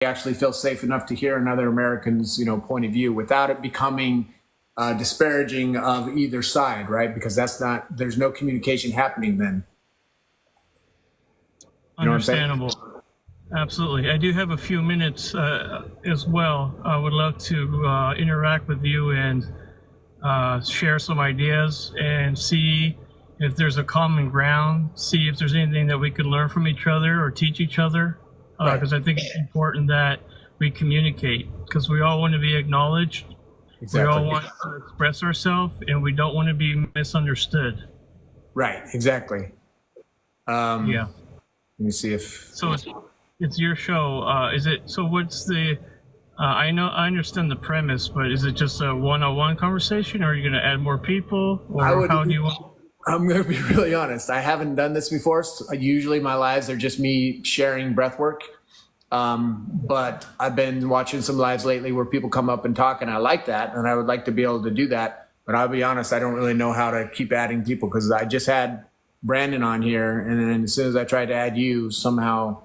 actually feel safe enough to hear another American's, point of view without it becoming disparaging of either side, right? Because there's no communication happening then. You know understandable. Absolutely. I do have a few minutes as well. I would love to interact with you and share some ideas and see if there's a common ground, see if there's anything that we could learn from each other or teach each other. Because I think it's important that we communicate, because we all want to be acknowledged. Exactly. We all want to express ourselves, and we don't want to be misunderstood. Right. Exactly. Yeah. Let me see if. So it's your show. Is it? So what's the? I understand the premise, but is it just a one-on-one conversation, or are you going to add more people, or how do you want? I'm going to be really honest. I haven't done this before. So usually my lives are just me sharing breath work. But I've been watching some lives lately where people come up and talk, and I like that. And I would like to be able to do that. But I'll be honest, I don't really know how to keep adding people, because I just had Brandon on here. And then as soon as I tried to add you, somehow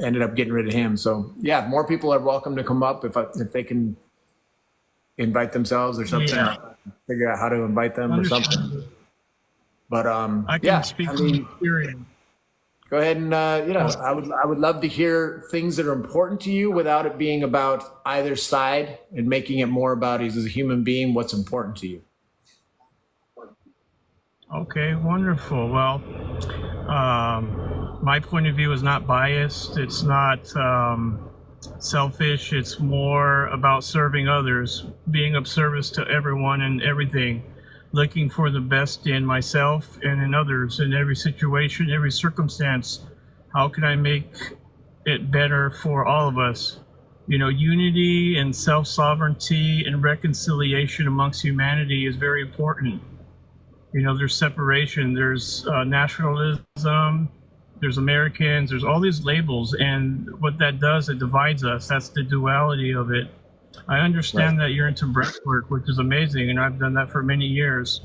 ended up getting rid of him. So yeah, more people are welcome to come up if they can invite themselves or something. Yeah. Figure out how to invite them or something. But I can speak from experience. Go ahead and I would love to hear things that are important to you without it being about either side, and making it more about, as a human being, what's important to you. Okay, wonderful. Well, my point of view is not biased. It's not selfish. It's more about serving others, being of service to everyone and everything. Looking for the best in myself and in others, in every situation, every circumstance. How can I make it better for all of us? Unity and self-sovereignty and reconciliation amongst humanity is very important. There's separation, there's nationalism, there's Americans, there's all these labels, and what that does, it divides us. That's the duality of it. I understand that you're into breath work, which is amazing, and I've done that for many years.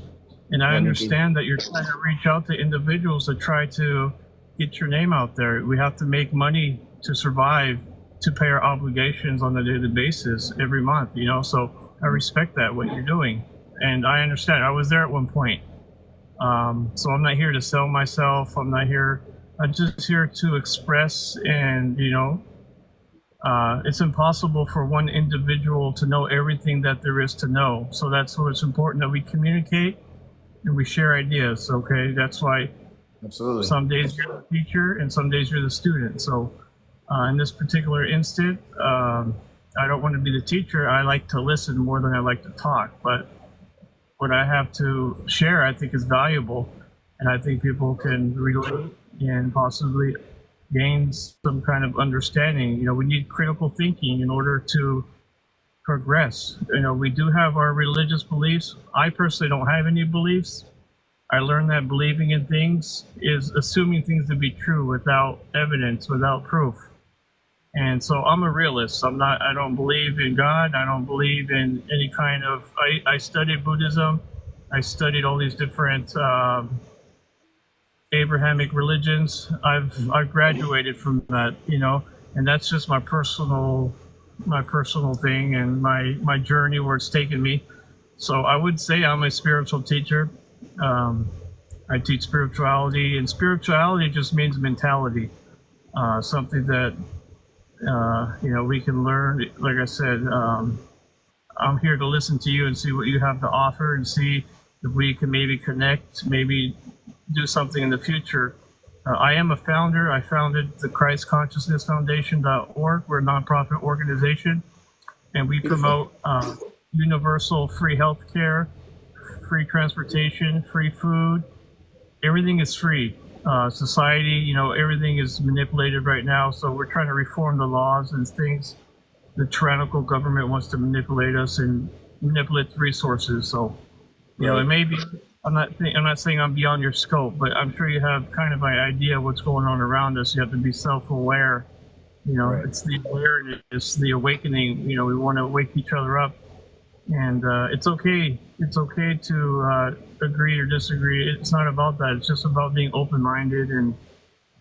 And I understand that you're trying to reach out to individuals to try to get your name out there. We have to make money to survive, to pay our obligations on a daily basis every month, so I respect that, what you're doing. And I understand. I was there at one point. So I'm not here to sell myself. I'm just here to express, and, it's impossible for one individual to know everything that there is to know. So that's why it's important that we communicate and we share ideas, okay? That's why absolutely some days you're the teacher and some days you're the student. So in this particular instant, I don't want to be the teacher. I like to listen more than I like to talk. But what I have to share, I think, is valuable. And I think people can relate and possibly gain some kind of understanding. We need critical thinking in order to progress. We do have our religious beliefs. I personally don't have any beliefs. I learned that believing in things is assuming things to be true without evidence, without proof. And so I'm a realist. I don't believe in God. I don't believe in any kind of, I studied Buddhism. I studied all these different Abrahamic religions. I've graduated from that, and that's just my personal thing and my journey, where it's taken me. So I would say I'm a spiritual teacher. I teach spirituality, and spirituality just means mentality, something that we can learn. Like I said, I'm here to listen to you and see what you have to offer, and see if we can maybe connect, maybe do something in the future. I am a founder. I founded the Christ Consciousness Foundation.org. We're a nonprofit organization, and we promote universal free healthcare, free transportation, free food. Everything is free. Society, everything is manipulated right now, so we're trying to reform the laws and things. The tyrannical government wants to manipulate us and manipulate the resources. So, it may be. I'm not saying I'm beyond your scope, but I'm sure you have kind of an idea of what's going on around us. You have to be self-aware. Right. It's the awareness, the awakening. We want to wake each other up, and it's okay. It's okay to agree or disagree. It's not about that. It's just about being open-minded and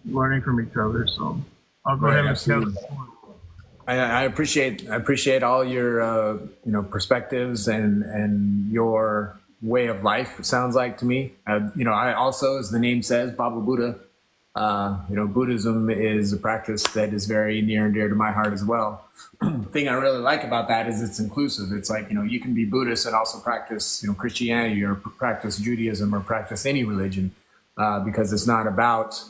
learning from each other. So I'll go ahead and tell. I appreciate all your perspectives and your way of life. It sounds like to me. I also, as the name says, Baba Buddha. Buddhism is a practice that is very near and dear to my heart as well. Thing I really like about that is it's inclusive. It's like, you can be Buddhist and also practice, Christianity or practice Judaism or practice any religion, because it's not about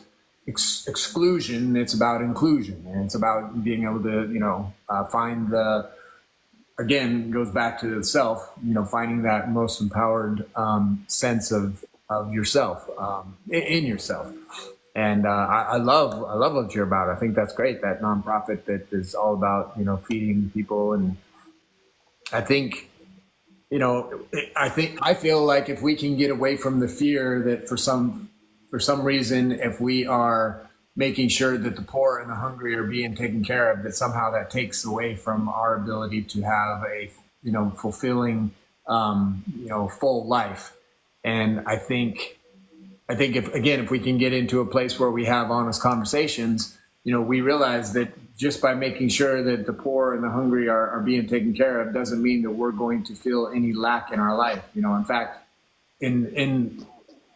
exclusion. It's about inclusion, and it's about being able to, find again, goes back to the self, finding that most empowered sense of yourself, in yourself. And I love what you're about. I think that's great. That nonprofit that is all about feeding people, and I think I feel like if we can get away from the fear that for some reason, if we are making sure that the poor and the hungry are being taken care of, that somehow that takes away from our ability to have a fulfilling full life. And I think if we can get into a place where we have honest conversations, we realize that just by making sure that the poor and the hungry are being taken care of doesn't mean that we're going to feel any lack in our life. In fact, in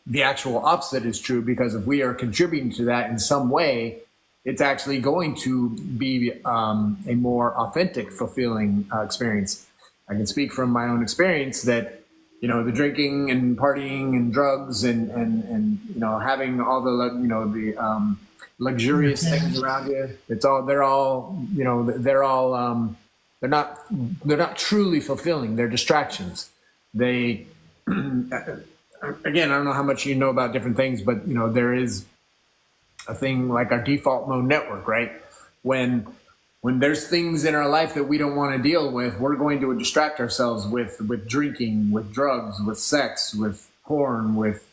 the actual opposite is true, because if we are contributing to that in some way, it's actually going to be a more authentic, fulfilling experience. I can speak from my own experience that the drinking and partying and drugs and having all the luxurious things around you. They're not truly fulfilling. They're distractions. They again, I don't know how much you know about different things, but there is a thing like our default mode network, right? When there's things in our life that we don't want to deal with, we're going to distract ourselves with drinking, with drugs, with sex, with porn, with,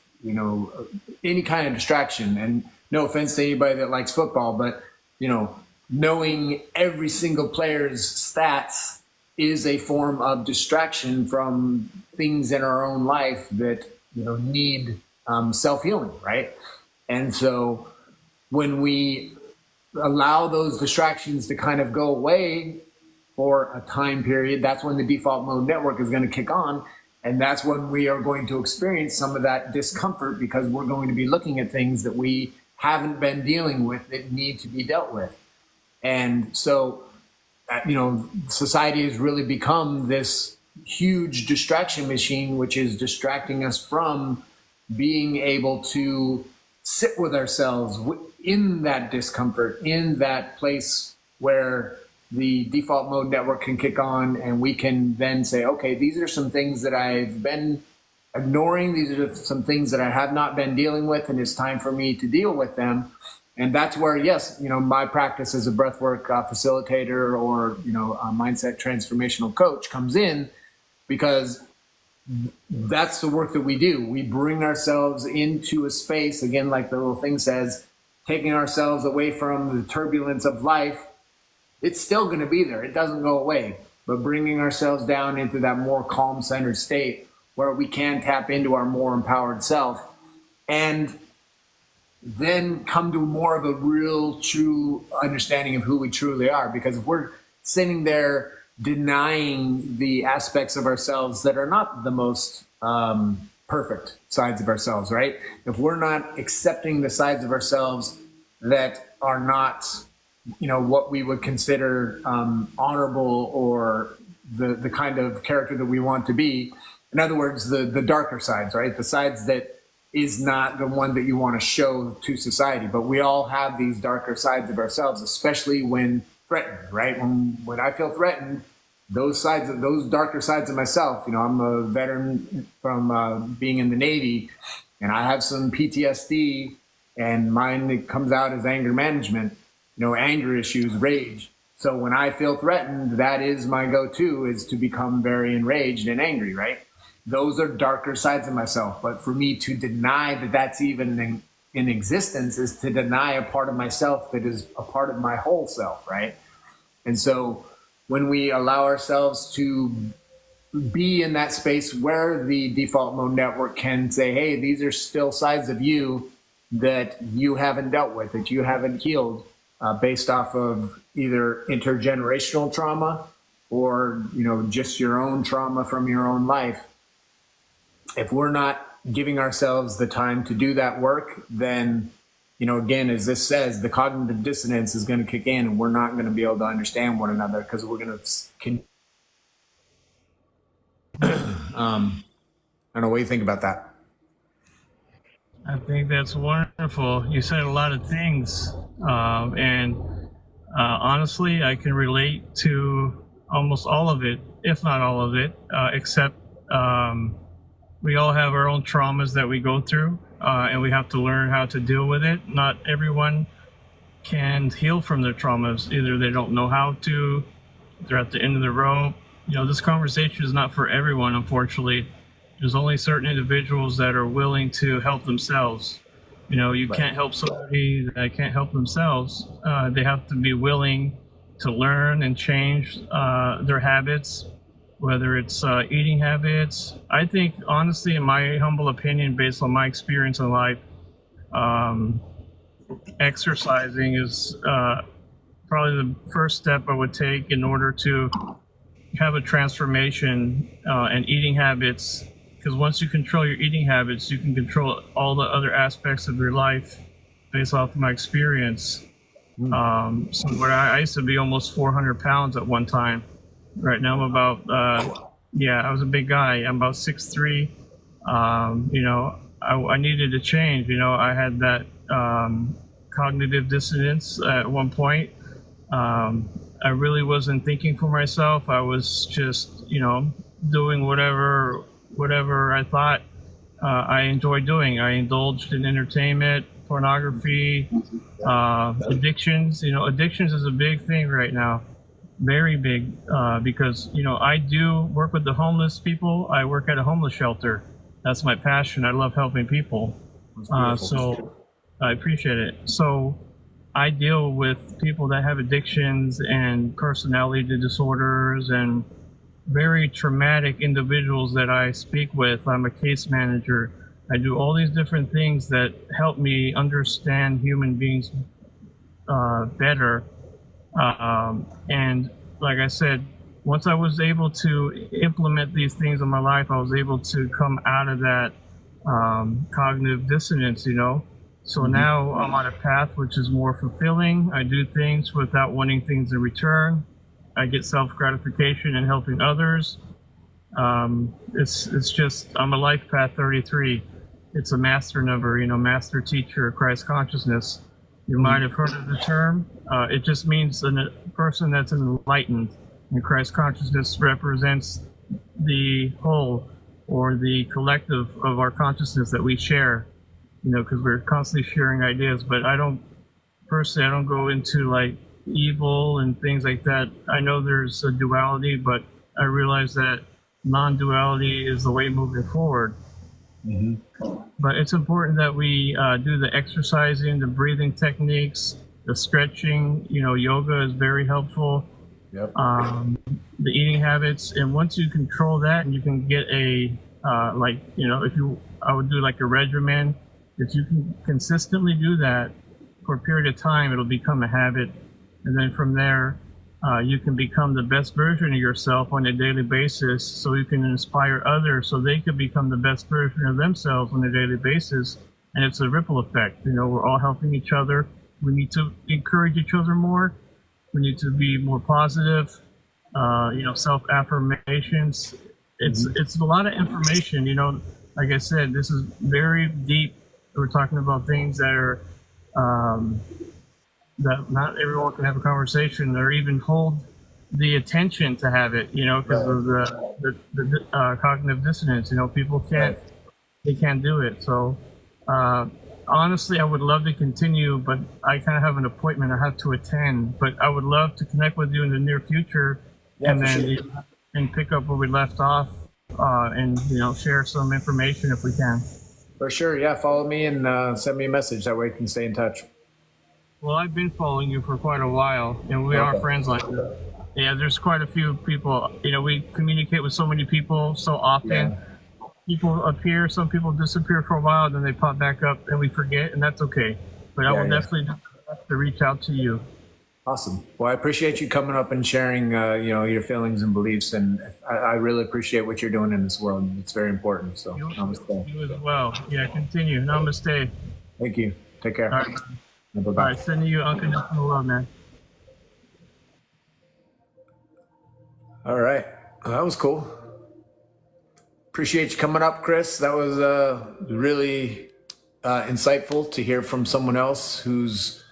any kind of distraction. And no offense to anybody that likes football, but, knowing every single player's stats is a form of distraction from things in our own life that, need self-healing, right? And so when we allow those distractions to kind of go away for a time period, that's when the default mode network is going to kick on. And that's when we are going to experience some of that discomfort, because we're going to be looking at things that we haven't been dealing with that need to be dealt with. And so, society has really become this huge distraction machine, which is distracting us from being able to sit with ourselves in that discomfort, in that place where the default mode network can kick on, and we can then say, okay, these are some things that I've been ignoring. These are some things that I have not been dealing with, and it's time for me to deal with them. And that's where, yes, my practice as a breathwork facilitator or, a mindset transformational coach comes in, because that's the work that we do. We bring ourselves into a space, again, like the little thing says, taking ourselves away from the turbulence of life. It's still going to be there. It doesn't go away. But bringing ourselves down into that more calm, centered state where we can tap into our more empowered self, and then come to more of a real, true understanding of who we truly are. Because if we're sitting there denying the aspects of ourselves that are not the most perfect sides of ourselves, right? If we're not accepting the sides of ourselves that are not, what we would consider honorable, or the kind of character that we want to be. In other words, the darker sides, right? The sides that is not the one that you want to show to society. But we all have these darker sides of ourselves, especially when threatened, right? When I feel threatened, those darker sides of myself, I'm a veteran from being in the Navy, and I have some PTSD, and mine comes out as anger management, anger issues, rage. So when I feel threatened, that is my go-to, is to become very enraged and angry, right? Those are darker sides of myself. But for me to deny that that's even in existence is to deny a part of myself that is a part of my whole self, right? And so when we allow ourselves to be in that space where the default mode network can say, hey, these are still sides of you that you haven't dealt with, that you haven't healed, based off of either intergenerational trauma or, just your own trauma from your own life. If we're not giving ourselves the time to do that work, then, again, as this says, the cognitive dissonance is going to kick in, and we're not going to be able to understand one another because we're going to. I don't know what you think about that. I think that's wonderful. You said a lot of things, and honestly, I can relate to almost all of it, if not all of it, except we all have our own traumas that we go through, and we have to learn how to deal with it. Not everyone can heal from their traumas. Either they don't know how to, they're at the end of the rope. This conversation is not for everyone, unfortunately. There's only certain individuals that are willing to help themselves. You can't help somebody that can't help themselves. They have to be willing to learn and change their habits, whether it's eating habits. I think, honestly, in my humble opinion, based on my experience in life, exercising is probably the first step I would take in order to have a transformation in eating habits. Because once you control your eating habits, you can control all the other aspects of your life based off of my experience. So where I used to be almost 400 pounds at one time. Right now I'm about, I was a big guy. I'm about 6'3". I needed to change. I had that cognitive dissonance at one point. I really wasn't thinking for myself. I was just, doing whatever I thought I enjoyed doing. I indulged in entertainment, pornography, addictions. Addictions is a big thing right now, very big, because, I do work with the homeless people. I work at a homeless shelter. That's my passion. I love helping people. So I appreciate it. So I deal with people that have addictions and personality disorders and very traumatic individuals that I speak with. I'm a case manager. I do all these different things that help me understand human beings better. And like I said, once I was able to implement these things in my life, I was able to come out of that cognitive dissonance, So now I'm on a path which is more fulfilling. I do things without wanting things in return. I get self-gratification in helping others. It's just, I'm a life path 33. It's a master number, master teacher of Christ consciousness. You might have heard of the term. It just means a person that's enlightened. And Christ consciousness represents the whole or the collective of our consciousness that we share, because we're constantly sharing ideas. But I don't go into like evil and things like that. I know there's a duality, but I realize that non-duality is the way moving forward. But it's important that we do the exercising, the breathing techniques, the stretching. Yoga is very helpful. Yep. The eating habits, and once you control that, and you can get I would do like a regimen. If you can consistently do that for a period of time, it'll become a habit. And then from there, you can become the best version of yourself on a daily basis, so you can inspire others so they can become the best version of themselves on a daily basis. And it's a ripple effect. We're all helping each other. We need to encourage each other more. We need to be more positive, self-affirmations. It's a lot of information, like I said, this is very deep. We're talking about things that are, that not everyone can have a conversation or even hold the attention to have it, because of the cognitive dissonance. People they can't do it. So honestly, I would love to continue, but I kind of have an appointment I have to attend. But I would love to connect with you in the near future, and then and pick up where we left off, and share some information if we can. For sure, yeah. Follow me and send me a message. That way we can stay in touch. Well, I've been following you for quite a while, and we are friends like that. Yeah, there's quite a few people. We communicate with so many people so often. Yeah. People appear, some people disappear for a while, then they pop back up, and we forget, and that's okay. But I will definitely have to reach out to you. Awesome. Well, I appreciate you coming up and sharing, your feelings and beliefs, and I really appreciate what you're doing in this world. It's very important. So, namaste. You as well. Yeah, continue. Namaste. Thank you. Take care. All right. Bye All bye. right. Sending you unconditional love, man. All right. Well, that was cool. Appreciate you coming up, Chris. That was really insightful to hear from someone else who's